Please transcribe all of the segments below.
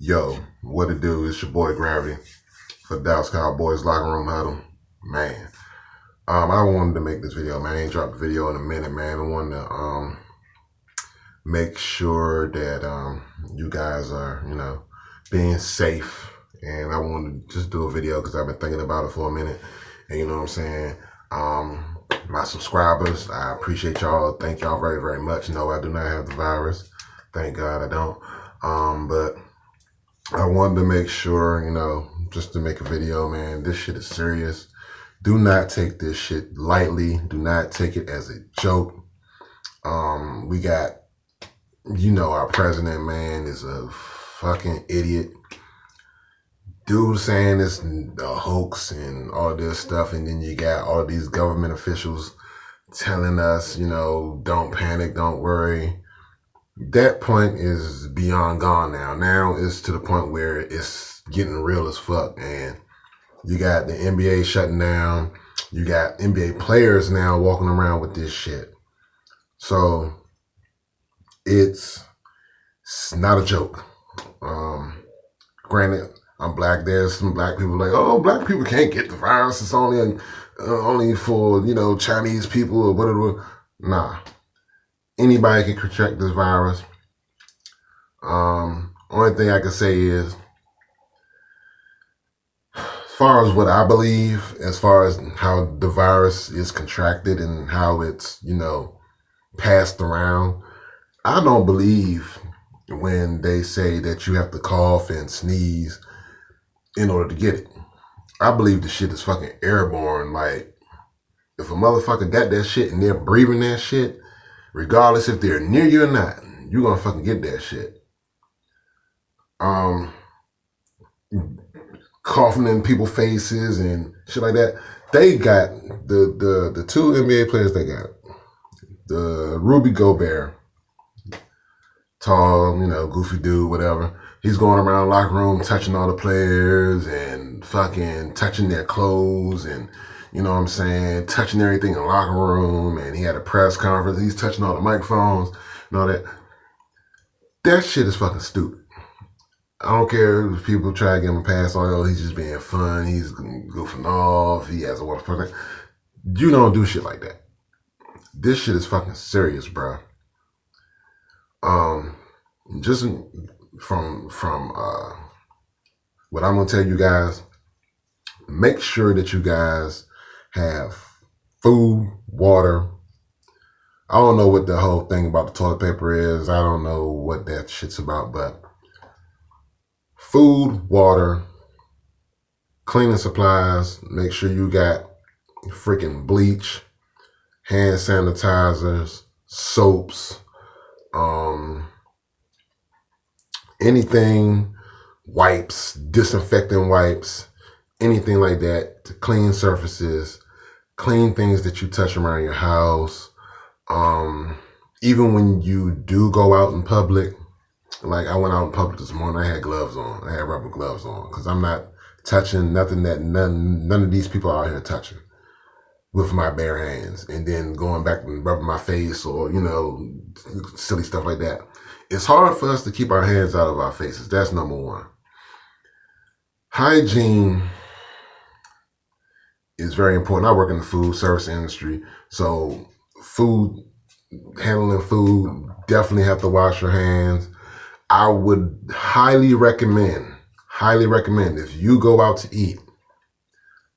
Yo, what it do? It's your boy Gravity for Dallas Cowboys Locker Room Huddle. Man, I wanted to make this video, man. I ain't dropped a video in a minute, man. I wanted to make sure that you guys are, being safe. And I wanted to just do a video because I've been thinking about it for a minute. And you know what I'm saying? My subscribers, I appreciate y'all. Thank y'all very, very much. No, I do not have the virus. Thank God I don't. But I wanted to make sure, just to make a video, man, this shit is serious. Do not take this shit lightly. Do not take it as a joke. We got, our president, man, is a fucking idiot. Dude saying it's a hoax and all this stuff. And then you got all these government officials telling us, don't panic, don't worry. That point is beyond gone now. Now it's to the point where it's getting real as fuck. And you got the NBA shutting down. You got NBA players now walking around with this shit. So it's not a joke. Granted, I'm black. There's some black people like, oh, black people can't get the virus. It's only for, Chinese people or whatever. Nah. Anybody can contract this virus. Only thing I can say is, as far as what I believe, as far as how the virus is contracted and how it's, passed around, I don't believe when they say that you have to cough and sneeze in order to get it. I believe the shit is fucking airborne. Like, if a motherfucker got that shit and they're breathing that shit, regardless if they're near you or not, you're gonna fucking get that shit. Coughing in people's faces and shit like that. They got the two NBA players they got. The Rudy Gobert, tall, goofy dude, whatever. He's going around the locker room touching all the players and fucking touching their clothes and, touching everything in the locker room. And he had a press conference. He's touching all the microphones and all that. That shit is fucking stupid. I don't care if people try to give him a pass on, oh, he's just being fun, he's goofing off, he has a water project. You don't do shit like that. This shit is fucking serious, bro. Just from what I'm gonna tell you guys, make sure that you guys have food, water. I don't know what the whole thing about the toilet paper is. I don't know what that shit's about, but food, water, cleaning supplies. Make sure you got freaking bleach, hand sanitizers, soaps, anything, wipes, disinfecting wipes, anything like that to clean surfaces, clean things that you touch around your house. Even when you do go out in public, like I went out in public this morning, I had gloves on. I had rubber gloves on because I'm not touching nothing that none of these people out here touching with my bare hands, and then going back and rubbing my face or, silly stuff like that. It's hard for us to keep our hands out of our faces. That's number one. Hygiene is very important. I work in the food service industry, so handling food, definitely have to wash your hands. I would highly recommend if you go out to eat,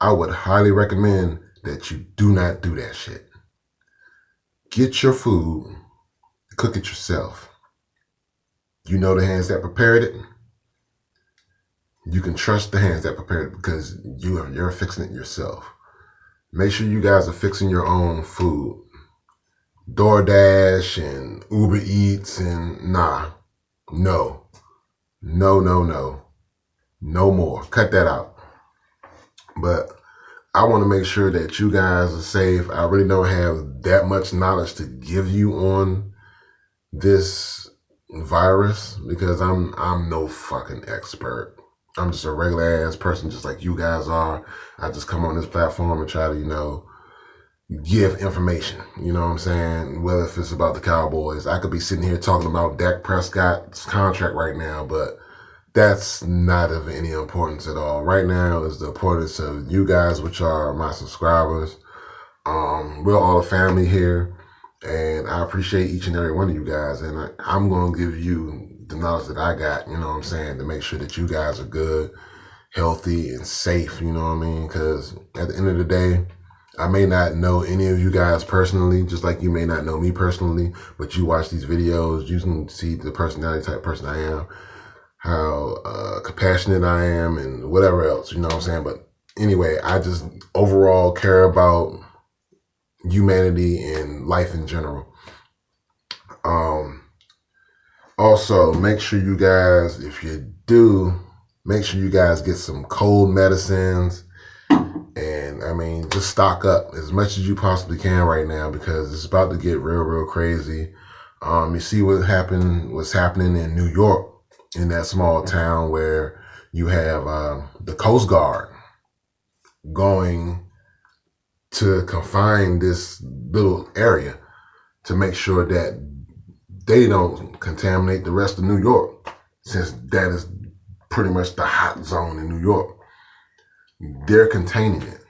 I would highly recommend that you do not do that shit. Get your food, cook it yourself. You know the hands that prepared it. You can trust the hands that prepared it because you're fixing it yourself. Make sure you guys are fixing your own food. DoorDash and Uber Eats and no more. Cut that out. But I want to make sure that you guys are safe. I really don't have that much knowledge to give you on this virus because I'm no fucking expert. I'm just a regular ass person just like you guys are. I just come on this platform and try to, give information. You know what I'm saying? Whether if it's about the Cowboys. I could be sitting here talking about Dak Prescott's contract right now, but that's not of any importance at all. Right now is the importance of you guys, which are my subscribers. We're all a family here, and I appreciate each and every one of you guys. And I'm going to give you the knowledge that I got, you know what I'm saying, to make sure that you guys are good, healthy, and safe, you know what I mean? Because at the end of the day, I may not know any of you guys personally, just like you may not know me personally, but you watch these videos, you can see the personality type person I am, how compassionate I am, and whatever else, you know what I'm saying? But anyway, I just overall care about humanity and life in general. Also, make sure you guys, if you do, make sure you guys get some cold medicines. And I mean, just stock up as much as you possibly can right now, because it's about to get real crazy. You see what's happening in New York, in that small town where you have the Coast Guard going to confine this little area to make sure that they don't contaminate the rest of New York, since that is pretty much the hot zone in New York. They're containing it.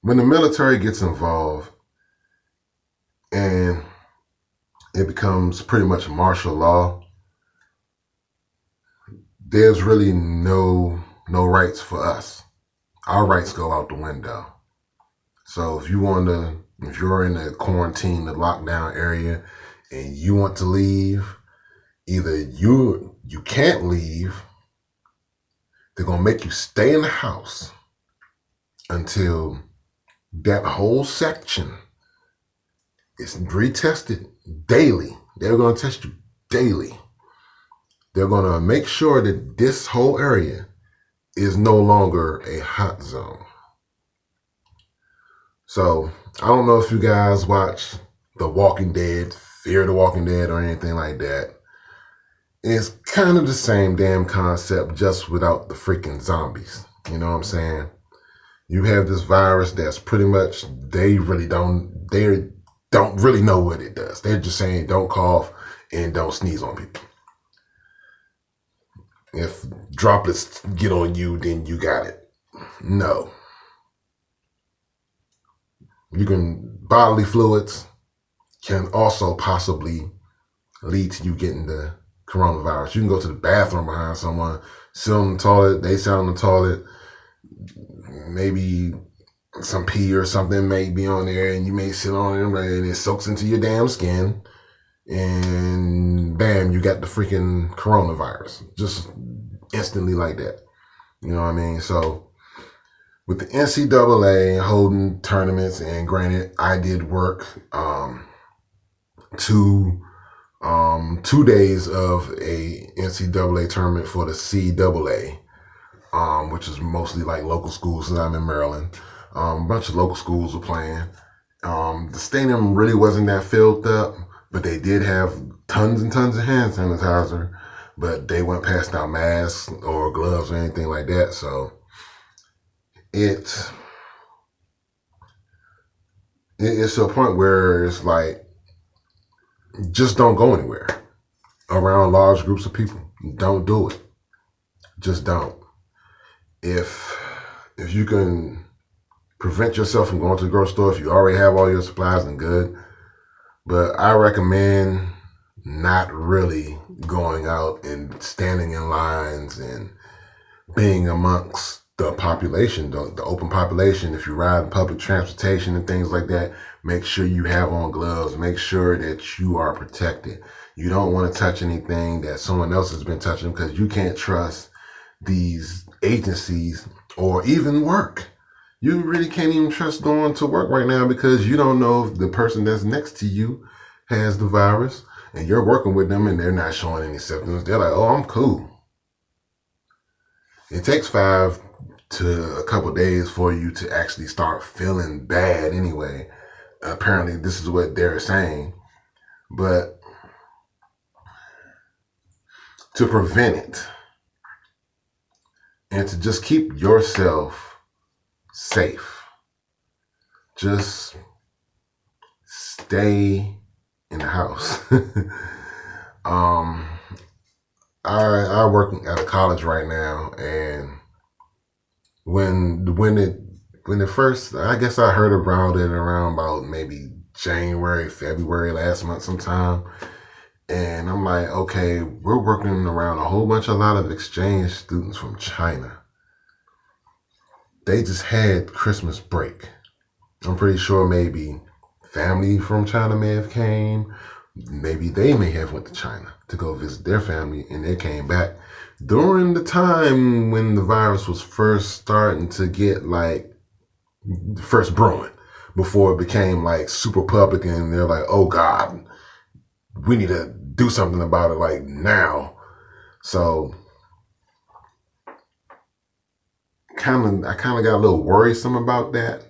When the military gets involved and it becomes pretty much martial law, there's really no rights for us. Our rights go out the window. So if you're in a quarantine, the lockdown area, and you want to leave, either you can't leave, they're going to make you stay in the house until that whole section is retested daily. They're going to test you daily. They're going to make sure that this whole area is no longer a hot zone. So I don't know if you guys watch The Walking Dead, Fear the Walking Dead, or anything like that. It's kind of the same damn concept, just without the freaking zombies. You know what I'm saying? You have this virus that's pretty much, they don't really know what it does. They're just saying don't cough and don't sneeze on people. If droplets get on you, then you got it. No. Bodily fluids can also possibly lead to you getting the coronavirus. You can go to the bathroom behind someone, sit on the toilet, they sit on the toilet, maybe some pee or something may be on there, and you may sit on it and it soaks into your damn skin, and bam, you got the freaking coronavirus just instantly like that. You know what I mean? So with the NCAA holding tournaments, and granted, I did work 2 days of a NCAA tournament for the CAA, which is mostly like local schools, since I'm in Maryland. A bunch of local schools were playing. The stadium really wasn't that filled up, but they did have tons and tons of hand sanitizer, but they weren't passing out masks or gloves or anything like that. So it's to a point where it's like, just don't go anywhere around large groups of people. Don't do it. Just don't. If you can prevent yourself from going to the grocery store, if you already have all your supplies, then good. But I recommend not really going out and standing in lines and being amongst the population, the open population. If you ride public transportation and things like that, make sure you have on gloves. Make sure that you are protected. You don't want to touch anything that someone else has been touching, because you can't trust these agencies or even work. You really can't even trust going to work right now, because you don't know if the person that's next to you has the virus, and you're working with them and they're not showing any symptoms. They're like, oh, I'm cool. It takes 5 to a couple days for you to actually start feeling bad anyway. Apparently, this is what they're saying. But to prevent it and to just keep yourself safe, just stay in the house. I work at a college right now, and when it first, I guess I heard about it around about maybe January, February last month sometime. And I'm like, okay, we're working around a lot of exchange students from China. They just had Christmas break. I'm pretty sure maybe family from China may have came. Maybe they may have went to China to go visit their family, and they came back during the time when the virus was first starting to get first brewing, before it became like super public, and they're like, oh God, we need to do something about it like now. So I kind of got a little worrisome about that.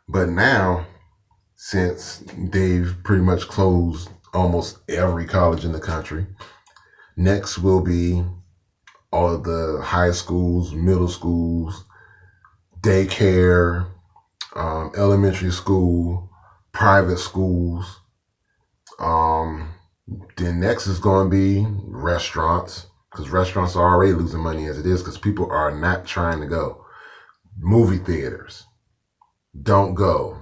But now, since they've pretty much closed almost every college in the country, next will be all of the high schools, middle schools, daycare, elementary school, private schools. Then next is going to be restaurants, because restaurants are already losing money as it is, because people are not trying to go. Movie theaters, don't go.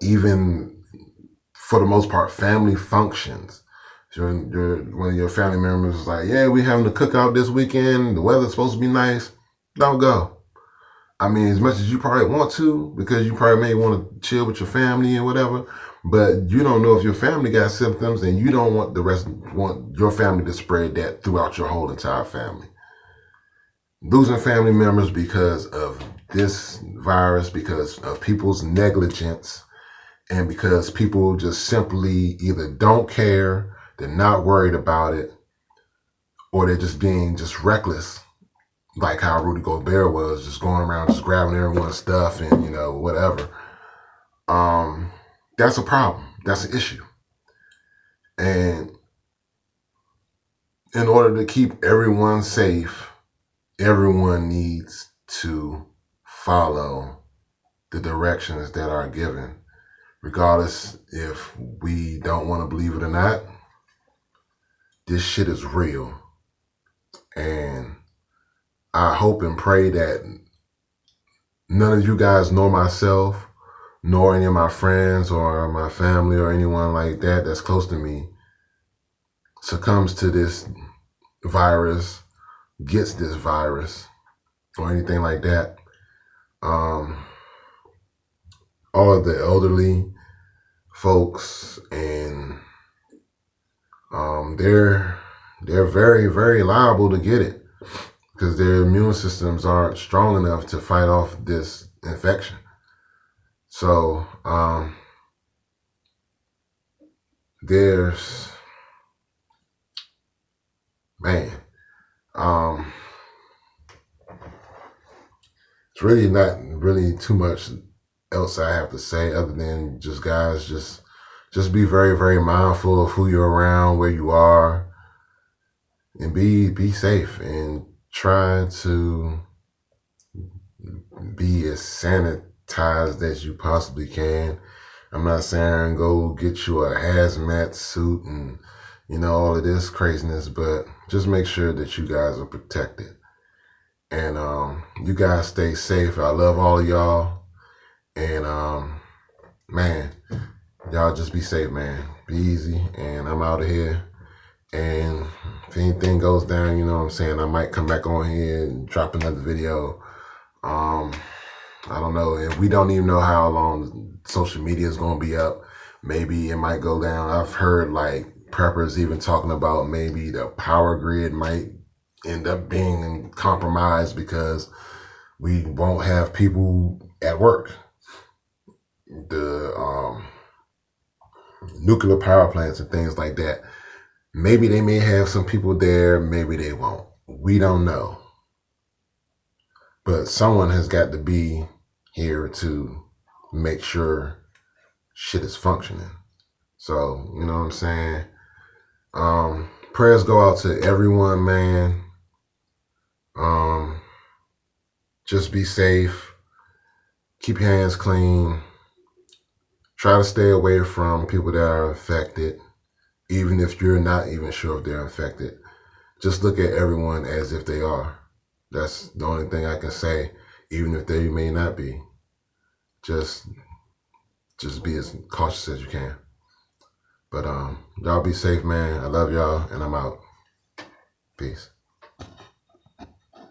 Even for the most part, family functions. So one of your family members is like, yeah, we're having a cookout this weekend. The weather's supposed to be nice. Don't go. I mean, as much as you probably want to, because you probably may want to chill with your family and whatever, but you don't know if your family got symptoms, and you don't want your family to spread that throughout your whole entire family. Losing family members because of this virus, because of people's negligence, and because people just simply either don't care, they're not worried about it, or they're just being just reckless, like how Rudy Gobert was, just going around just grabbing everyone's stuff and, whatever. That's a problem. That's an issue. And in order to keep everyone safe, everyone needs to follow the directions that are given, regardless if we don't want to believe it or not. This shit is real. And I hope and pray that none of you guys, nor myself, nor any of my friends or my family or anyone like that that's close to me, succumbs to this virus, gets this virus, or anything like that. All of the elderly folks, and they're very, very liable to get it, because their immune systems aren't strong enough to fight off this infection. So there's, man, it's really not really too much else I have to say, other than just, guys, just be very, very mindful of who you're around, where you are, and be safe, and try to be as sanitized as you possibly can. I'm not saying go get you a hazmat suit and all of this craziness, but just make sure that you guys are protected, and you guys stay safe. I love all of y'all, and man, y'all just be safe, man. Be easy, and I'm out of here. And if anything goes down, you know what I'm saying, I might come back on here and drop another video. I don't know. If we don't even know how long social media is going to be up, maybe it might go down. I've heard preppers even talking about maybe the power grid might end up being compromised because we won't have people at work. The nuclear power plants and things like that. Maybe they may have some people there, maybe they won't. We don't know. But someone has got to be here to make sure shit is functioning. So, you know what I'm saying? Prayers go out to everyone, man. Just be safe. Keep your hands clean. Try to stay away from people that are infected, even if you're not even sure if they're infected. Just look at everyone as if they are. That's the only thing I can say, even if they may not be. Just be as cautious as you can. But y'all be safe, man. I love y'all, and I'm out. Peace.